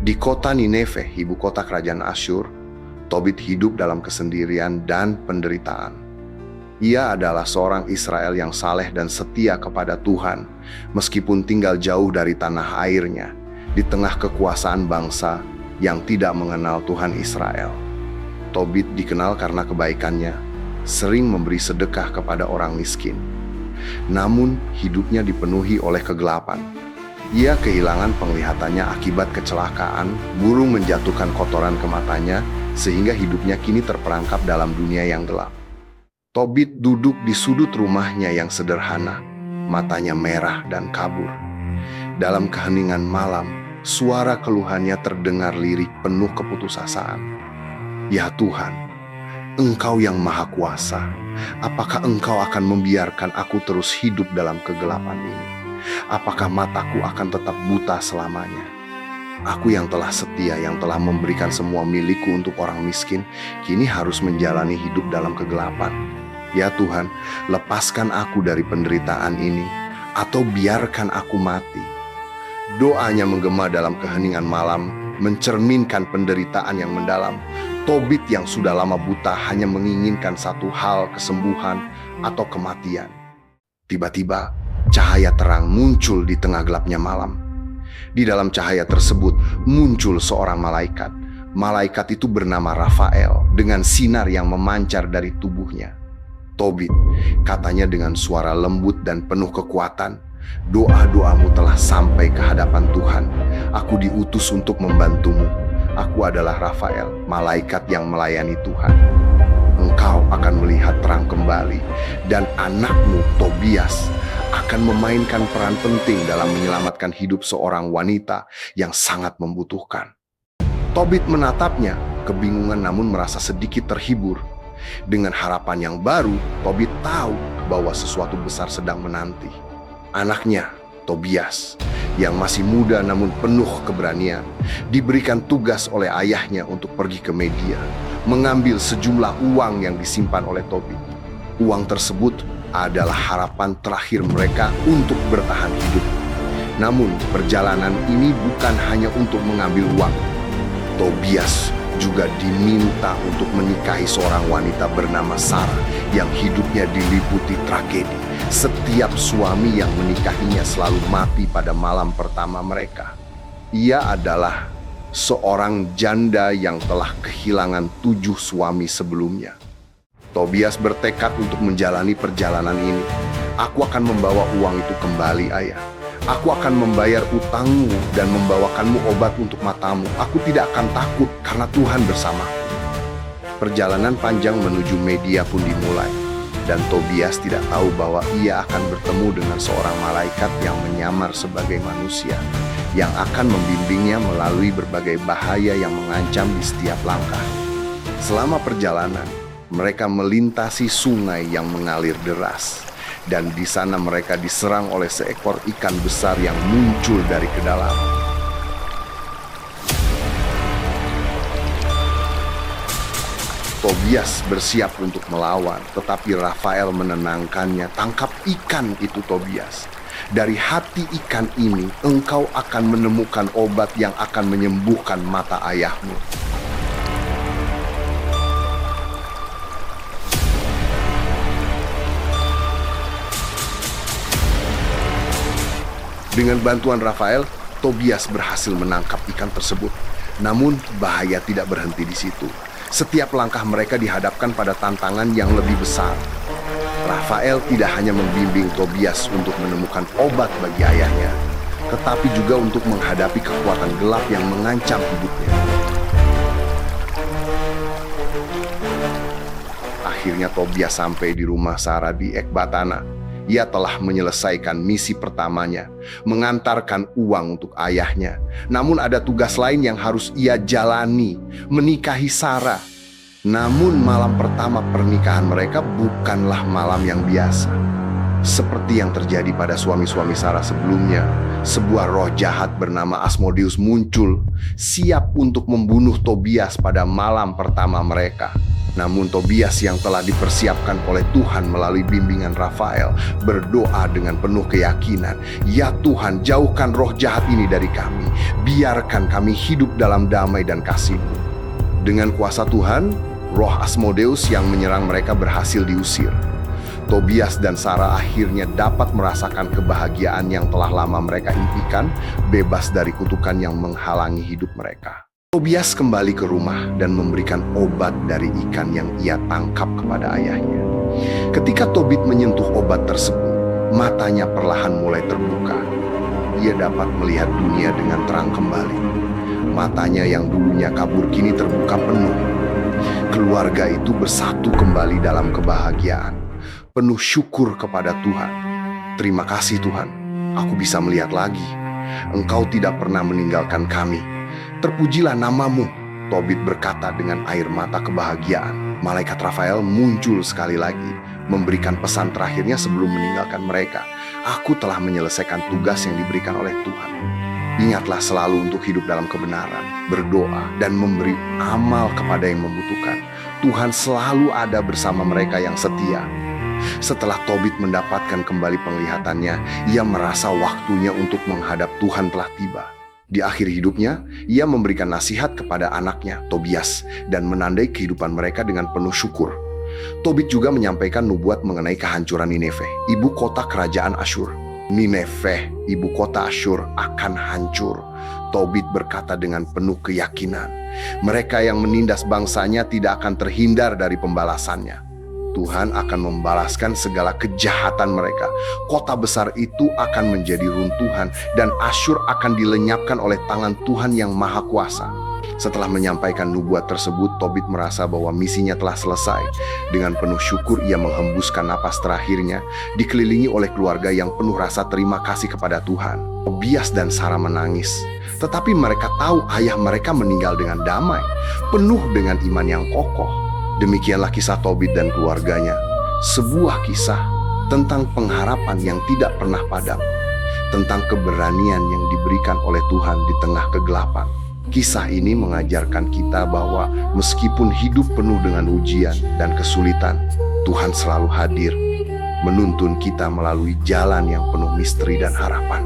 Di kota Nineve, ibu kota kerajaan Asyur, Tobit hidup dalam kesendirian dan penderitaan. Ia adalah seorang Israel yang saleh dan setia kepada Tuhan, meskipun tinggal jauh dari tanah airnya, di tengah kekuasaan bangsa yang tidak mengenal Tuhan Israel. Tobit dikenal karena kebaikannya, sering memberi sedekah kepada orang miskin. Namun, hidupnya dipenuhi oleh kegelapan. Ia kehilangan penglihatannya akibat kecelakaan, burung menjatuhkan kotoran ke matanya, sehingga hidupnya kini terperangkap dalam dunia yang gelap. Tobit duduk di sudut rumahnya yang sederhana, matanya merah dan kabur. Dalam keheningan malam, suara keluhannya terdengar lirik penuh keputusasaan. Ya Tuhan, Engkau yang Maha Kuasa, apakah Engkau akan membiarkan aku terus hidup dalam kegelapan ini? Apakah mataku akan tetap buta selamanya? Aku yang telah setia, yang telah memberikan semua milikku untuk orang miskin, kini harus menjalani hidup dalam kegelapan. Ya Tuhan, lepaskan aku dari penderitaan ini, atau biarkan aku mati. Doanya menggema dalam keheningan malam, mencerminkan penderitaan yang mendalam. Tobit yang sudah lama buta hanya menginginkan satu hal, kesembuhan atau kematian. Tiba-tiba, cahaya terang muncul di tengah gelapnya malam. Di dalam cahaya tersebut muncul seorang malaikat. Malaikat itu bernama Rafael dengan sinar yang memancar dari tubuhnya. Tobit, katanya dengan suara lembut dan penuh kekuatan, doa-doamu telah sampai ke hadapan Tuhan. Aku diutus untuk membantumu. Aku adalah Rafael, malaikat yang melayani Tuhan. Engkau akan melihat terang kembali, dan anakmu Tobias akan memainkan peran penting dalam menyelamatkan hidup seorang wanita yang sangat membutuhkan. Tobit menatapnya, kebingungan namun merasa sedikit terhibur. Dengan harapan yang baru, Tobit tahu bahwa sesuatu besar sedang menanti. Anaknya, Tobias, yang masih muda namun penuh keberanian, diberikan tugas oleh ayahnya untuk pergi ke Media, mengambil sejumlah uang yang disimpan oleh Tobit. Uang tersebut adalah harapan terakhir mereka untuk bertahan hidup. Namun, perjalanan ini bukan hanya untuk mengambil uang. Tobias juga diminta untuk menikahi seorang wanita bernama Sarah yang hidupnya diliputi tragedi. Setiap suami yang menikahinya selalu mati pada malam pertama mereka. Ia adalah seorang janda yang telah kehilangan 7 suami sebelumnya. Tobias bertekad untuk menjalani perjalanan ini. Aku akan membawa uang itu kembali, ayah. Aku akan membayar utangmu dan membawakanmu obat untuk matamu. Aku tidak akan takut karena Tuhan bersamaku. Perjalanan panjang menuju Media pun dimulai. Dan Tobias tidak tahu bahwa ia akan bertemu dengan seorang malaikat yang menyamar sebagai manusia, yang akan membimbingnya melalui berbagai bahaya yang mengancam di setiap langkah. Selama perjalanan, mereka melintasi sungai yang mengalir deras. Dan di sana mereka diserang oleh seekor ikan besar yang muncul dari kedalaman. Tobias bersiap untuk melawan, tetapi Rafael menenangkannya. Tangkap ikan itu, Tobias. Dari hati ikan ini, engkau akan menemukan obat yang akan menyembuhkan mata ayahmu. Dengan bantuan Rafael, Tobias berhasil menangkap ikan tersebut. Namun, bahaya tidak berhenti di situ. Setiap langkah mereka dihadapkan pada tantangan yang lebih besar. Rafael tidak hanya membimbing Tobias untuk menemukan obat bagi ayahnya, tetapi juga untuk menghadapi kekuatan gelap yang mengancam hidupnya. Akhirnya Tobias sampai di rumah Sarah di Ekbatana. Ia telah menyelesaikan misi pertamanya, mengantarkan uang untuk ayahnya. Namun ada tugas lain yang harus ia jalani, menikahi Sarah. Namun malam pertama pernikahan mereka bukanlah malam yang biasa. Seperti yang terjadi pada suami-suami Sarah sebelumnya, sebuah roh jahat bernama Asmodeus muncul, siap untuk membunuh Tobias pada malam pertama mereka. Namun Tobias yang telah dipersiapkan oleh Tuhan melalui bimbingan Rafael berdoa dengan penuh keyakinan, "Ya Tuhan, jauhkan roh jahat ini dari kami. Biarkan kami hidup dalam damai dan kasih-Mu." Dengan kuasa Tuhan, roh Asmodeus yang menyerang mereka berhasil diusir. Tobias dan Sarah akhirnya dapat merasakan kebahagiaan yang telah lama mereka impikan, bebas dari kutukan yang menghalangi hidup mereka. Tobias kembali ke rumah dan memberikan obat dari ikan yang ia tangkap kepada ayahnya. Ketika Tobit menyentuh obat tersebut, matanya perlahan mulai terbuka. Ia dapat melihat dunia dengan terang kembali. Matanya yang dulunya kabur kini terbuka penuh. Keluarga itu bersatu kembali dalam kebahagiaan, penuh syukur kepada Tuhan. "Terima kasih Tuhan, aku bisa melihat lagi. Engkau tidak pernah meninggalkan kami. Terpujilah nama-Mu," Tobit berkata dengan air mata kebahagiaan. Malaikat Rafael muncul sekali lagi, memberikan pesan terakhirnya sebelum meninggalkan mereka. "Aku telah menyelesaikan tugas yang diberikan oleh Tuhan. Ingatlah selalu untuk hidup dalam kebenaran, berdoa, dan memberi amal kepada yang membutuhkan. Tuhan selalu ada bersama mereka yang setia." Setelah Tobit mendapatkan kembali penglihatannya, ia merasa waktunya untuk menghadap Tuhan telah tiba. Di akhir hidupnya, ia memberikan nasihat kepada anaknya, Tobias, dan menandai kehidupan mereka dengan penuh syukur. Tobit juga menyampaikan nubuat mengenai kehancuran Nineve, ibu kota kerajaan Asyur. "Nineve, ibu kota Asyur, akan hancur," Tobit berkata dengan penuh keyakinan. "Mereka yang menindas bangsanya tidak akan terhindar dari pembalasannya. Tuhan akan membalaskan segala kejahatan mereka. Kota besar itu akan menjadi runtuhan dan Asyur akan dilenyapkan oleh tangan Tuhan yang Maha Kuasa." Setelah menyampaikan nubuat tersebut, Tobit merasa bahwa misinya telah selesai. Dengan penuh syukur ia menghembuskan napas terakhirnya, dikelilingi oleh keluarga yang penuh rasa terima kasih kepada Tuhan. Tobias dan Sarah menangis, tetapi mereka tahu ayah mereka meninggal dengan damai, penuh dengan iman yang kokoh. Demikianlah kisah Tobit dan keluarganya, sebuah kisah tentang pengharapan yang tidak pernah padam, tentang keberanian yang diberikan oleh Tuhan di tengah kegelapan. Kisah ini mengajarkan kita bahwa meskipun hidup penuh dengan ujian dan kesulitan, Tuhan selalu hadir, menuntun kita melalui jalan yang penuh misteri dan harapan.